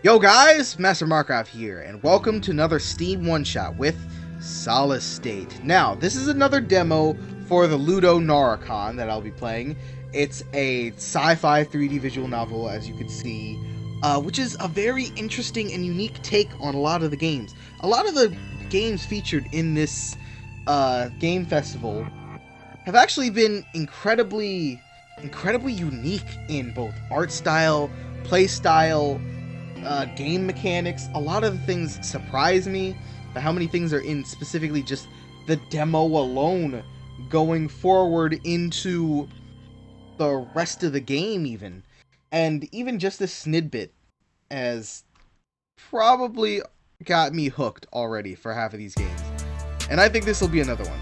Yo guys, Master Markov here, and welcome to another Steam one-shot with Solace State. Now, this is another demo for the Ludo Narra Con that I'll be playing. It's a sci-fi 3D visual novel, as you can see, which is a very interesting and unique take on a lot of the games. A lot of the games featured in this game festival have actually been incredibly unique in both art style, play style, game mechanics. A lot of the things surprise me, but how many things are in specifically just the demo alone going forward into the rest of the game even. And even just this snippet has probably got me hooked already for half of these games. And I think this will be another one.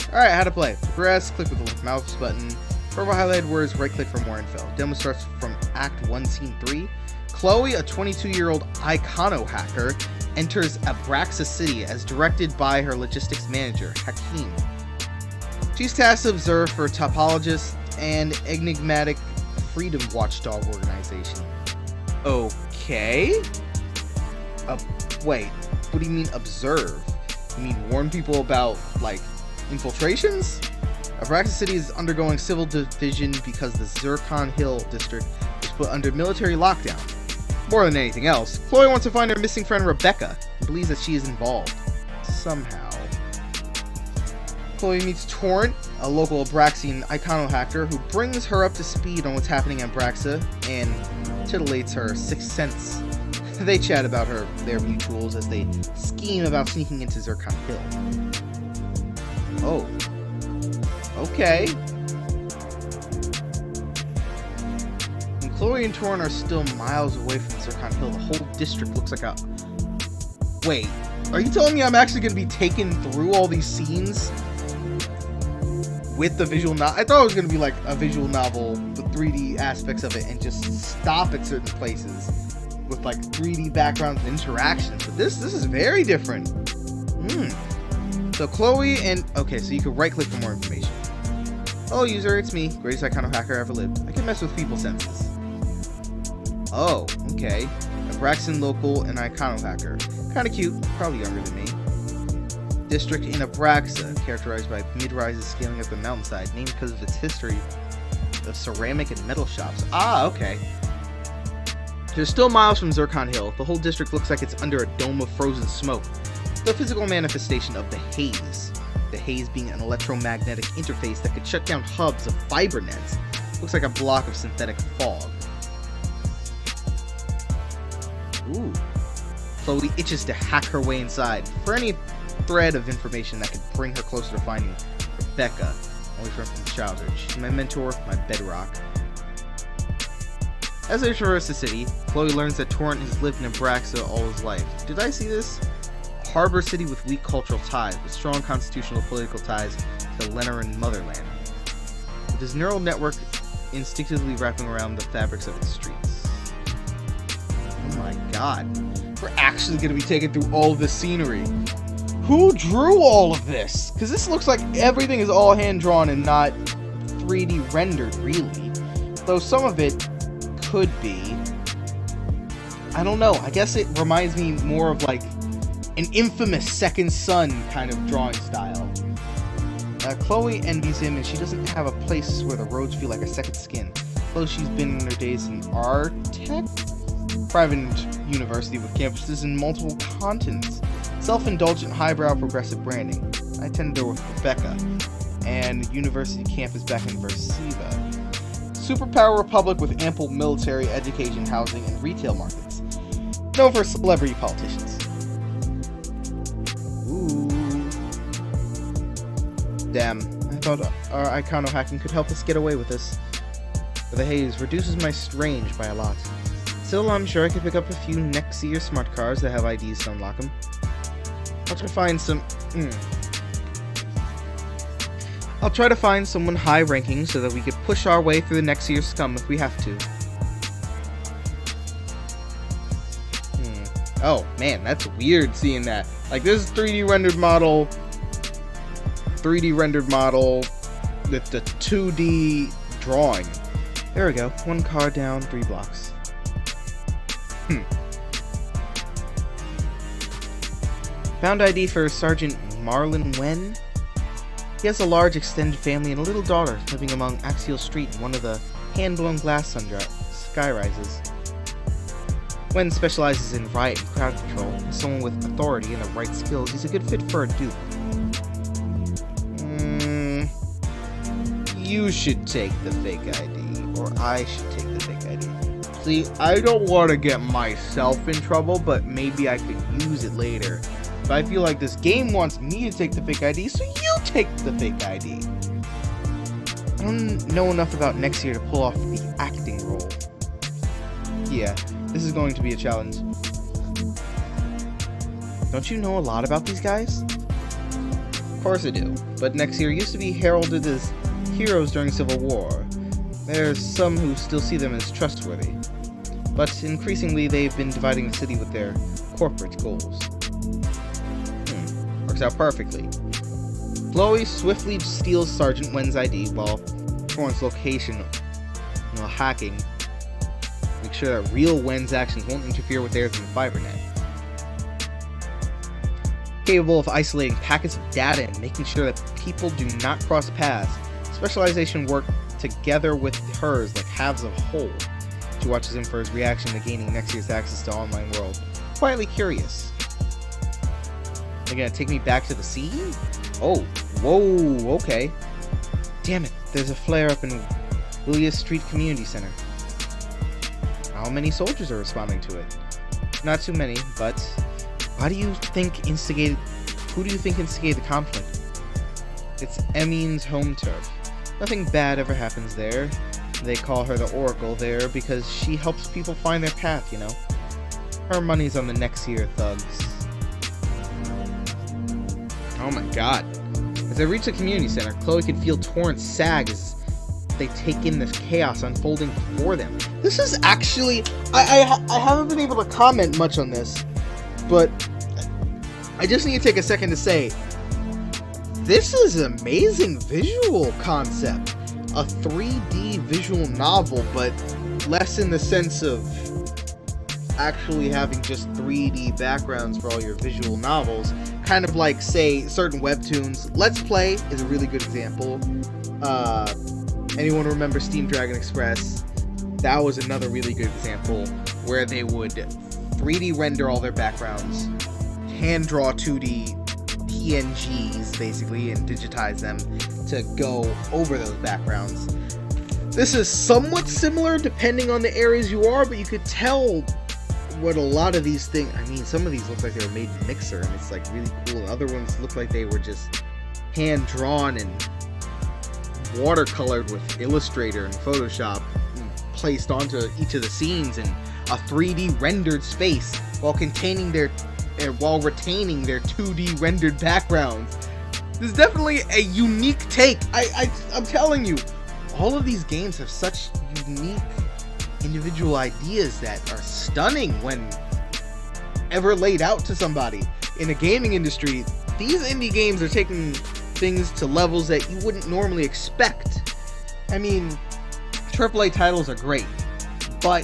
Alright, how to play. Progress, click with the mouse button. For highlighted words, right click for more info. Demo starts from Act 1, Scene 3. Chloe, a 22-year-old icono hacker, enters Abraxa City as directed by her logistics manager, Hakim. She's tasked to observe for topologists and enigmatic freedom watchdog organization. Okay? Wait, what do you mean observe? You mean warn people about, like, infiltrations? Abraxa City is undergoing civil division because the Zircon Hill district was put under military lockdown. More than anything else, Chloe wants to find her missing friend Rebecca and believes that she is involved. Somehow. Chloe meets Torrent, a local Abraxian icono hacker who brings her up to speed on what's happening in Abraxa and titillates her sixth sense. They chat about their mutuals as they scheme about sneaking into Zircon Hill. Oh. Okay. Chloe and Torrent are still miles away from Zircon Hill. The whole district looks like a... Wait, are you telling me I'm actually going to be taken through all these scenes with the visual novel? I thought it was going to be like a visual novel, the 3D aspects of it, and just stop at certain places with like 3D backgrounds and interactions. But this is very different. So Chloe and... Okay, so you can right click for more information. Hello user, it's me, greatest icono hacker ever lived. I can mess with people's senses. Oh, okay. Abraxan local and icono hacker. Kinda cute, probably younger than me. District in Abraxa, characterized by mid-rises scaling up the mountainside, named because of its history of ceramic and metal shops. Ah, okay. They're still miles from Zircon Hill. The whole district looks like it's under a dome of frozen smoke. The physical manifestation of the haze. The haze being an electromagnetic interface that could shut down hubs of fiber nets. Looks like a block of synthetic fog. Ooh. Chloe itches to hack her way inside for any thread of information that could bring her closer to finding Rebecca, only from childhood. She's my mentor, my bedrock. As they traverse the city, Chloe learns that Torrent has lived in Abraxa all his life. Did I see this? A harbor city with weak cultural ties, with strong constitutional political ties to the Lenaran motherland. With his neural network instinctively wrapping around the fabrics of its streets. Oh my god. We're actually going to be taken through all of this scenery. Who drew all of this? Because this looks like everything is all hand-drawn and not 3D rendered, really. Though some of it could be. I don't know. I guess it reminds me more of like an infamous Second Son kind of drawing style. Chloe envies him and she doesn't have a place where the roads feel like a second skin. Though she's been in her days in Artec? Private university with campuses in multiple continents. Self-indulgent, highbrow, progressive branding. I attended there with Rebecca. And university campus back in Versiva. Superpower republic with ample military, education, housing, and retail markets. Known for celebrity politicians. Ooh. Damn, I thought our icono hacking could help us get away with this. But the haze reduces my range by a lot. Still, I'm sure I could pick up a few next-year smart cars that have IDs to unlock them. I'll try to find some... I'll try to find someone high-ranking so that we could push our way through the next year's scum if we have to. Oh, man, that's weird seeing that. Like, this 3D rendered model with the 2D drawing. There we go. One car down, 3 blocks. Found ID for Sergeant Marlon Wen. He has a large extended family and a little daughter living among Axial Street in one of the hand-blown glass skyrises. Wen specializes in riot and crowd control. As someone with authority and the right skills, he's a good fit for a dupe. You should take the fake ID, or I should take the fake ID. See, I don't want to get myself in trouble, but maybe I could use it later. But I feel like this game wants me to take the fake ID, so you take the fake ID. I don't know enough about Nexier to pull off the acting role. Yeah, this is going to be a challenge. Don't you know a lot about these guys? Of course I do, but Nexier used to be heralded as heroes during Civil War. There's some who still see them as trustworthy, but increasingly they've been dividing the city with their corporate goals. Works out perfectly. Chloe swiftly steals Sergeant Wen's ID while Torrent's location while hacking. Make sure that real Wen's actions won't interfere with theirs in the fibernet. Capable of isolating packets of data and making sure that people do not cross paths. Specialization work together with hers like halves of a whole. She watches him for his reaction to gaining Nexier's access to online world. Quietly curious. They're gonna take me back to the scene? Oh, whoa, okay. Damn it, there's a flare-up in Williams Street Community Center. How many soldiers are responding to it? Not too many, but who do you think instigated the conflict? It's Emin's home turf. Nothing bad ever happens there. They call her the Oracle there because she helps people find their path, you know? Her money's on the Nexier thugs. Oh my god. As they reach the community center, Chloe can feel Torrent sag as they take in this chaos unfolding before them. This is actually... I haven't been able to comment much on this, but I just need to take a second to say, this is an amazing visual concept. A 3D visual novel, but less in the sense of actually having just 3D backgrounds for all your visual novels. Kind of like, say, certain webtoons. Let's Play is a really good example. Anyone remember Steam Dragon Express? That was another really good example where they would 3D render all their backgrounds, hand draw 2D PNGs basically, and digitize them to go over those backgrounds. This is somewhat similar depending on the areas you are, but you could tell what a lot of these things, I mean, some of these look like they were made in Mixer and it's like really cool, and other ones look like they were just hand drawn and watercolored with Illustrator and Photoshop and placed onto each of the scenes in a 3D rendered space while retaining their 2D rendered backgrounds. This is definitely a unique take. I'm telling you, all of these games have such unique individual ideas that are stunning when ever laid out to somebody. In the gaming industry, these indie games are taking things to levels that you wouldn't normally expect. I mean, AAA titles are great, but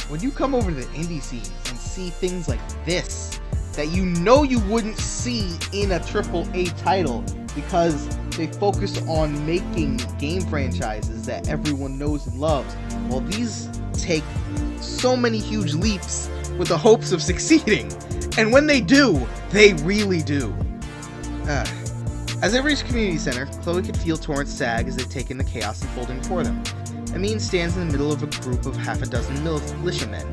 when you come over to the indie scene and see things like this that you know you wouldn't see in a AAA title because they focus on making game franchises that everyone knows and loves, well, these take so many huge leaps with the hopes of succeeding, and when they do, they really do. As they reach Community Center, Chloe can feel Torrent sag as they take in the chaos unfolding for them. Amin stands in the middle of a group of half a dozen militiamen,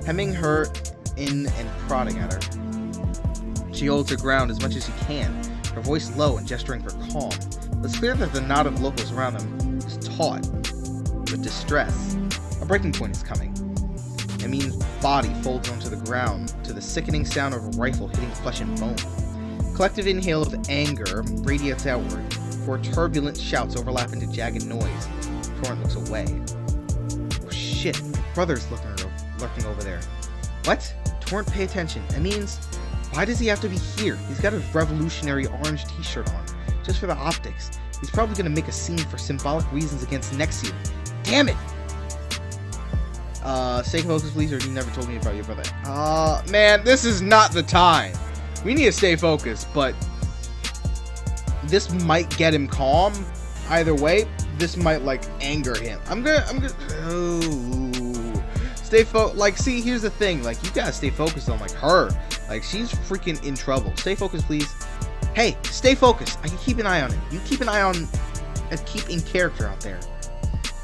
hemming her in and prodding at her. She holds her ground as much as she can, her voice low and gesturing for calm, but it's clear that the knot of locals around them is taut with distress. A breaking point is coming. Amin's body folds onto the ground to the sickening sound of a rifle hitting flesh and bone. Collective inhale of anger radiates outward, before turbulent shouts overlap into jagged noise. Torrent looks away. Oh shit, my brother's lurking over there. What? Torrent, pay attention. Why does he have to be here? He's got a revolutionary orange t-shirt on, just for the optics. He's probably gonna make a scene for symbolic reasons against Nexier. Damn it! Stay focused, please, or you never told me about your brother. Man, this is not the time. We need to stay focused, but this might get him calm. Either way, this might, like, anger him. I'm gonna, oh. Like, see, here's the thing. Like, you gotta stay focused on, like, her. Like, she's freaking in trouble. Stay focused, please. Hey, stay focused. I can keep an eye on him. You keep an eye on and keep in character out there.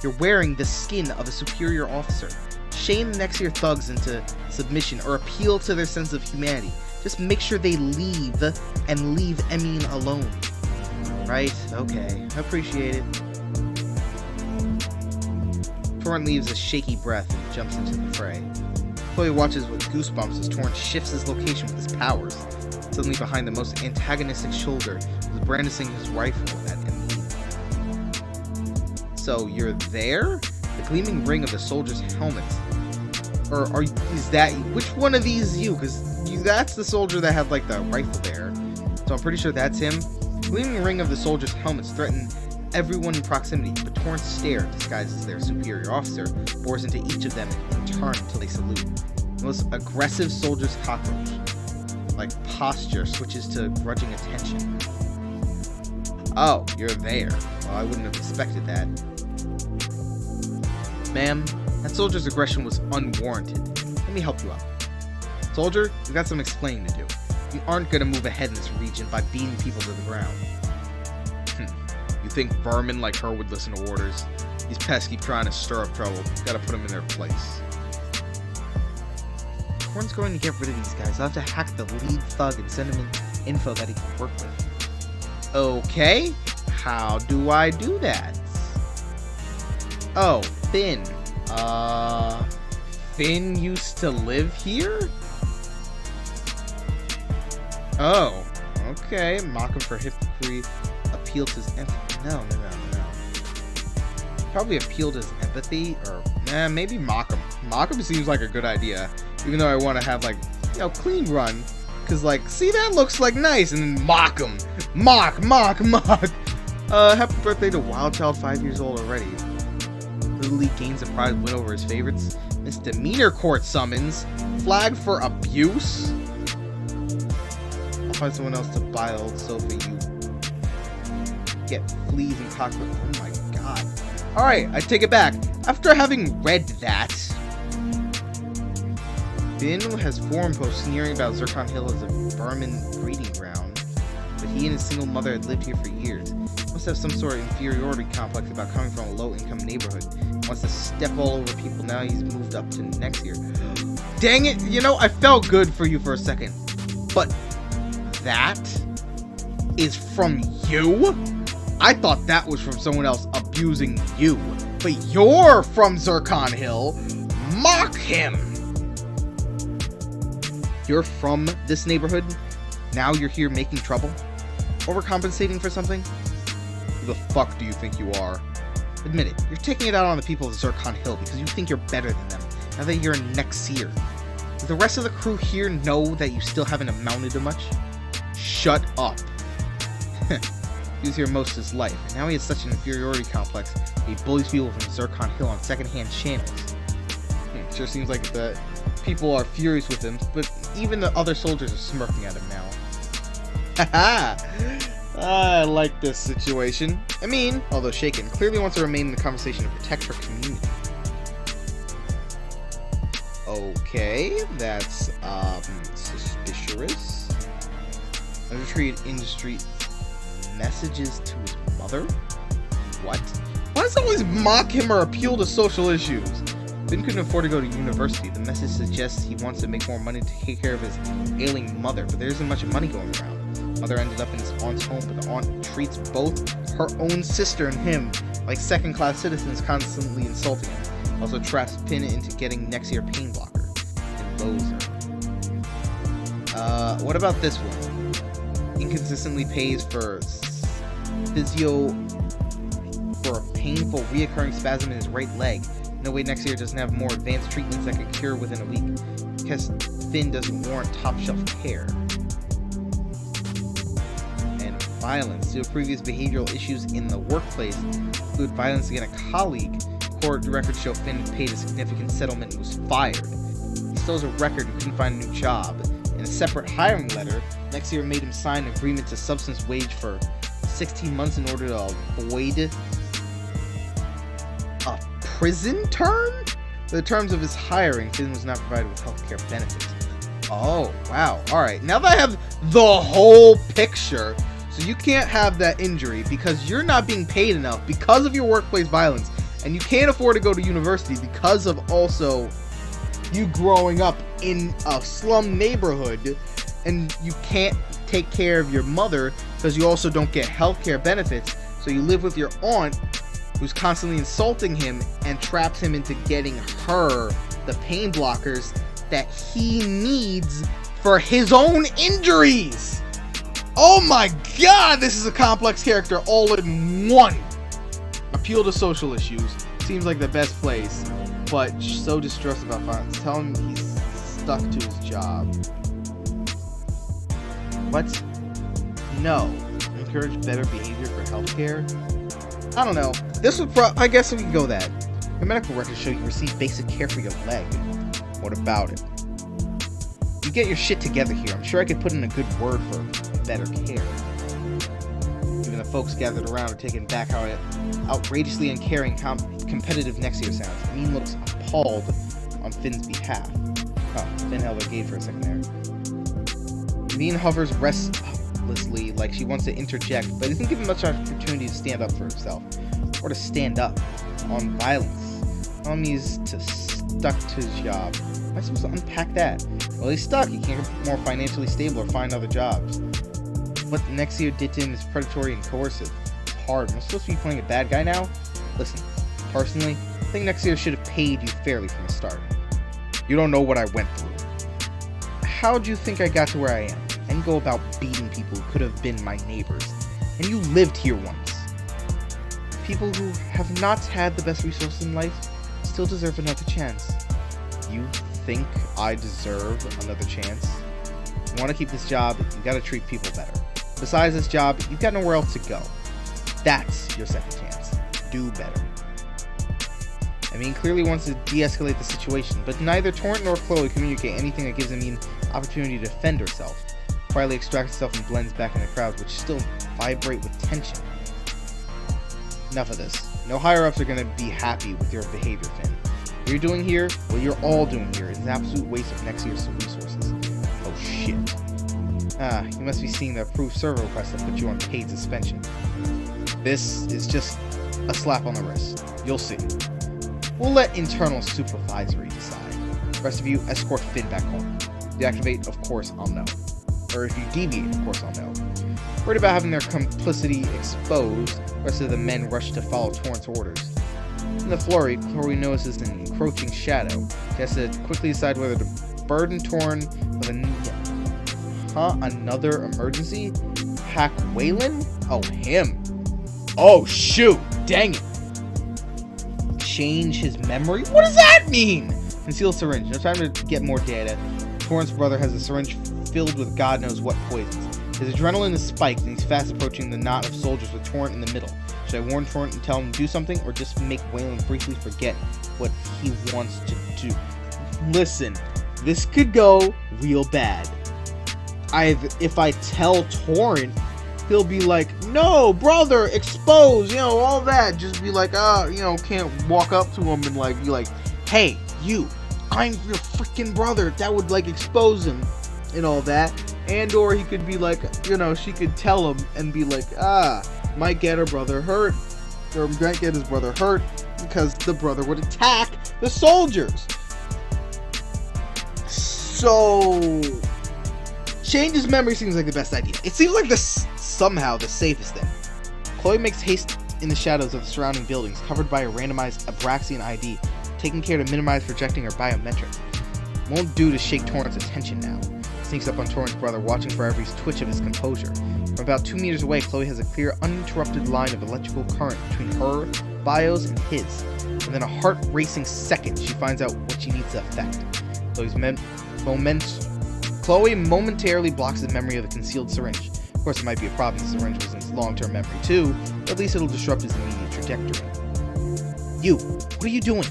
You're wearing the skin of a superior officer. Shame the next year thugs into submission or appeal to their sense of humanity. Just make sure they leave and leave Emin alone. Right? Okay. I appreciate it. Torrent leaves a shaky breath and jumps into the fray. Chloe watches with goosebumps as Torrent shifts his location with his powers. Suddenly behind the most antagonistic shoulder was brandishing his rifle at Emin. So you're there? The gleaming ring of the soldier's helmet. Or is that which one of these is you? Because that's the soldier that had like the rifle there. So I'm pretty sure that's him. The gleaming ring of the soldier's helmets threatened everyone in proximity, but Torrent's stare, disguised as their superior officer, bores into each of them in turn until they salute. The most aggressive soldier's cockroach, like posture, switches to grudging attention. Oh, you're there. Well, I wouldn't have expected that. Ma'am, that soldier's aggression was unwarranted. Let me help you out. Soldier, we've got some explaining to do. We aren't going to move ahead in this region by beating people to the ground. You think vermin like her would listen to orders? These pests keep trying to stir up trouble. Gotta put them in their place. Torrent's going to get rid of these guys. I'll have to hack the lead thug and send him info that he can work with. Okay, how do I do that? Oh, Finn. Finn used to live here? Oh, okay. Mock him for hypocrisy. Appeal to his empathy. No. Probably appeal to his empathy, or maybe mock him. Mock him seems like a good idea, even though I want to have, like, you know, clean run, because, like, see, that looks like nice, and then mock him. Mock. Happy birthday to Wild Child, 5 years old already. Little League gains a prize win over his favorites. Misdemeanor court summons. Flag for abuse. I'll find someone else to buy old sofa. You get fleas and cockroaches. Oh my god. Alright, I take it back. After having read that, Finn has forum posts sneering about Zircon Hill as a vermin breeding ground, but he and his single mother had lived here for years. Must have some sort of inferiority complex about coming from a low-income neighborhood. Wants to step all over people now he's moved up to next year. Dang it! You know, I felt good for you for a second, but that is from you? I thought that was from someone else abusing you, but you're from Zircon Hill. Mock him! You're from this neighborhood? Now you're here making trouble? Overcompensating for something? Who the fuck do you think you are? Admit it, you're taking it out on the people of Zircon Hill because you think you're better than them, now that you're in next year. Does the rest of the crew here know that you still haven't amounted to much? Shut up. He was here most of his life, and now he has such an inferiority complex that he bullies people from Zircon Hill on secondhand channels. Sure seems like the people are furious with him, but even the other soldiers are smirking at him now. Haha! I like this situation. I mean, although shaken, clearly wants to remain in the conversation to protect her community. Okay, that's suspicious. Undertreated industry messages to his mother? What? Why does it always mock him or appeal to social issues? Finn couldn't afford to go to university. The message suggests he wants to make more money to take care of his ailing mother, but there isn't much money going around. Mother ended up in his aunt's home, but the aunt treats both her own sister and him like second-class citizens, constantly insulting him. Also traps Finn into getting next year pain blocker and loathes her. What about this one? Inconsistently pays for physio for a painful reoccurring spasm in his right leg. No way next year doesn't have more advanced treatments that could cure within a week, because Finn doesn't warrant top-shelf care. And violence. Due to previous behavioral issues in the workplace, include violence against a colleague, court records show Finn paid a significant settlement and was fired. He still has a record and couldn't find a new job, and In a separate hiring letter, Nexier made him sign an agreement to substance wage for 16 months in order to avoid a prison term? For the terms of his hiring, Finn was not provided with healthcare benefits. Oh, wow. Alright, now that I have the whole picture, so you can't have that injury because you're not being paid enough because of your workplace violence, and you can't afford to go to university because of also you growing up in a slum neighborhood, and you can't take care of your mother because you also don't get healthcare benefits, so you live with your aunt who's constantly insulting him and traps him into getting her the pain blockers that he needs for his own injuries. Oh my god, this is a complex character all in one. Appeal to social issues. Seems like the best place, but so distressed about finance. Tell him he's stuck to his job. What? No. Encourage better behavior for healthcare? I don't know. This would I guess we can go that. Your medical records show you receive basic care for your leg. What about it? You get your shit together here. I'm sure I could put in a good word for better care. Even the folks gathered around are taken back how outrageously uncaring, competitive Nexier sounds. Mean looks appalled on Finn's behalf. Oh, Finn held her gate for a second there. Mean hovers restlessly like she wants to interject, but isn't given much opportunity to stand up for herself. Or to stand up on violence. He's stuck to his job. Am I supposed to unpack that? Well, he's stuck. He can't get more financially stable or find other jobs. What Nexier did to him is predatory and coercive. It's hard. Am I supposed to be playing a bad guy now? Listen, personally, I think Nexier should have paid you fairly from the start. You don't know what I went through. How'd you think I got to where I am? I didn't go about beating people who could have been my neighbors. And you lived here once. People who have not had the best resources in life still deserve another chance. You think I deserve another chance? You want to keep this job, you gotta treat people better. Besides this job, you've got nowhere else to go. That's your second chance. Do better. I mean, clearly wants to de-escalate the situation, but neither Torrent nor Chloe communicate anything that gives Amin opportunity to defend herself. Quietly extracts itself and blends back in the crowd, which still vibrate with tension. Enough of this. No higher-ups are going to be happy with your behavior, Finn. What you're doing here, what you're all doing here, is an absolute waste of Nexier's resources. Oh shit. You must be seeing the approved server request that put you on paid suspension. This is just a slap on the wrist. You'll see. We'll let internal supervisory decide. The rest of you, escort Finn back home. Deactivate, of course, I'll know. Or if you deviate, of course, I'll know. Worried about having their complicity exposed, the rest of the men rush to follow Torrent's orders. In the flurry, Chloe notices an encroaching shadow. She has to quickly decide whether to burden Torrent with another emergency? Hack Waylon? Oh, him. Oh, shoot. Dang it. Change his memory? What does that mean? Conceal syringe. No time to get more data. Torrent's brother has a syringe filled with God knows what poisons. His adrenaline is spiked and he's fast approaching the knot of soldiers with Torrent in the middle. Should I warn Torrent and tell him to do something, or just make Waylon briefly forget what he wants to do? Listen, this could go real bad. If I tell Torrent, he'll be like, no, brother, expose, all that. Just be like, can't walk up to him and be like, hey, you, I'm your freaking brother. That would expose him and all that. And or he could be like, she could tell him and be like, might get her brother hurt, or might get his brother hurt because the brother would attack the soldiers. So change his memory seems like the best idea. It seems like somehow the safest thing. Chloe makes haste in the shadows of the surrounding buildings, covered by a randomized Abraxian ID, taking care to minimize projecting her biometrics. Won't do to shake Torrent's attention now. Sneaks up on Torrent's brother, watching for every twitch of his composure. From about 2 meters away, Chloe has a clear, uninterrupted line of electrical current between her bios and his. Within a heart-racing second, she finds out what she needs to affect. Chloe momentarily blocks the memory of the concealed syringe. Of course, it might be a problem if the syringe was in his long-term memory too, but at least it'll disrupt his immediate trajectory. You, what are you doing?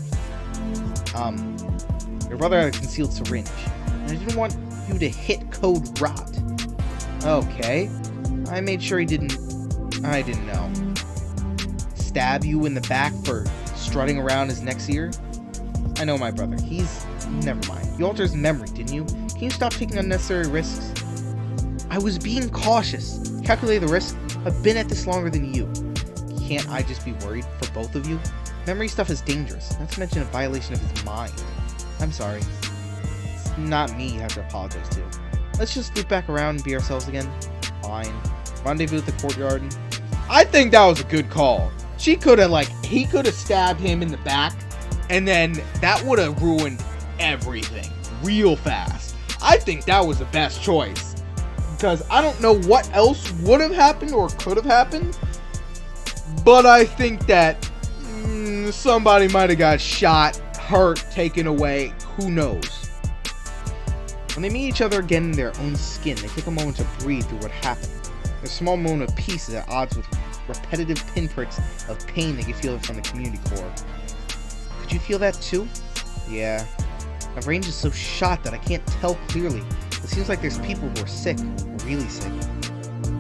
Your brother had a concealed syringe, and I didn't want you to hit code rot. Okay. I made sure I didn't know. Stab you in the back for strutting around his next ear? I know my brother. Never mind. You altered his memory, didn't you? Can you stop taking unnecessary risks? I was being cautious. Calculate the risk. I've been at this longer than you. Can't I just be worried for both of you? Memory stuff is dangerous, not to mention a violation of his mind. I'm sorry. It's not me you have to apologize to. Let's just loop back around and be ourselves again. Fine. Rendezvous at the courtyard. I think that was a good call. He could have stabbed him in the back, and then that would have ruined everything real fast. I think that was the best choice, because I don't know what else would have happened or could have happened, but I think that somebody might have got shot, hurt, taken away, who knows. When they meet each other again in their own skin, they take a moment to breathe through what happened. A small moment of peace is at odds with repetitive pinpricks of pain they can feel from the community core. Could you feel that too? Yeah. My brain is so shot that I can't tell clearly. It seems like there's people who are sick, really sick.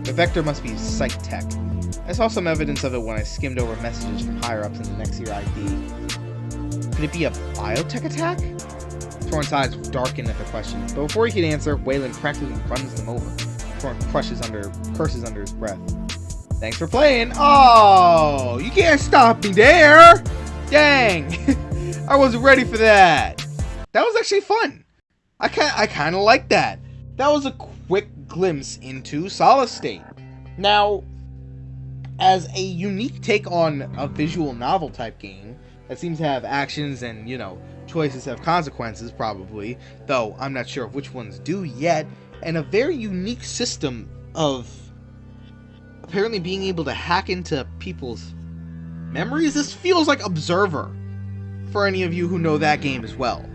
The vector must be psych tech. I saw some evidence of it when I skimmed over messages from higher-ups in the next year ID. Could it be a biotech attack? Torrent's eyes darken at the question, but before he can answer, Waylon practically runs them over. Torrent curses under his breath. Thanks for playing. Oh, you can't stop me there. Dang, I wasn't ready for that. That was actually fun. I kind of like that. That was a quick glimpse into Solace State. Now, as a unique take on a visual novel type game that seems to have actions and, choices have consequences probably, though I'm not sure of which ones do yet, and a very unique system of apparently being able to hack into people's memories. This feels like Observer, for any of you who know that game as well,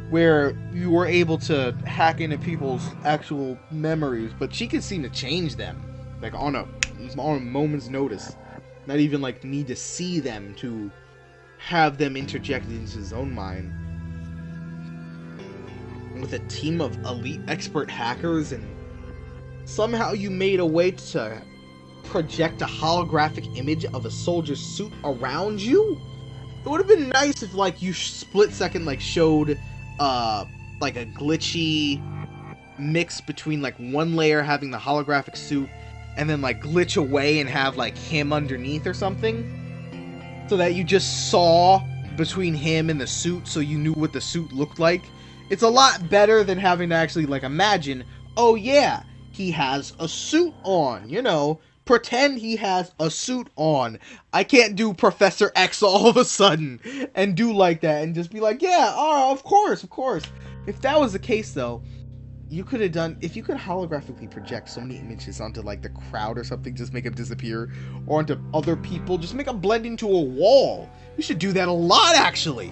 where you were able to hack into people's actual memories, but she could seem to change them, like on a moment's notice. Not even need to see them to have them interjected into his own mind. With a team of elite expert hackers, and somehow you made a way to project a holographic image of a soldier's suit around you. It would have been nice if you split second showed a glitchy mix between one layer having the holographic suit and then glitch away and have him underneath or something, so that you just saw between him and the suit, so you knew what the suit looked like. It's a lot better than having to actually imagine, oh yeah, he has a suit on, pretend he has a suit on. I can't do Professor X all of a sudden and do that and just be yeah, oh, of course. If that was the case though, you could have done, if you could holographically project so many images onto the crowd or something, just make them disappear, or onto other people, just make them blend into a wall. You should do that a lot, actually.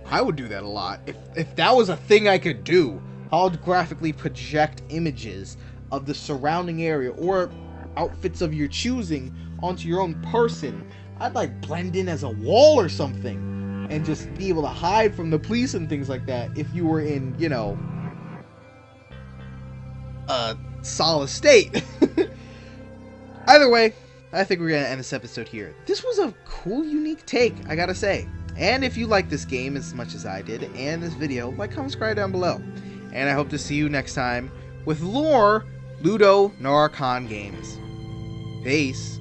I would do that a lot. If that was a thing I could do, holographically project images of the surrounding area or outfits of your choosing onto your own person, I'd blend in as a wall or something and just be able to hide from the police and things like that if you were in, Solace State. Either way, I think we're gonna end this episode here. This was a cool, unique take, I gotta say. And if you like this game as much as I did, and this video, comment, subscribe down below. And I hope to see you next time with more Ludo Narra Con games. Peace.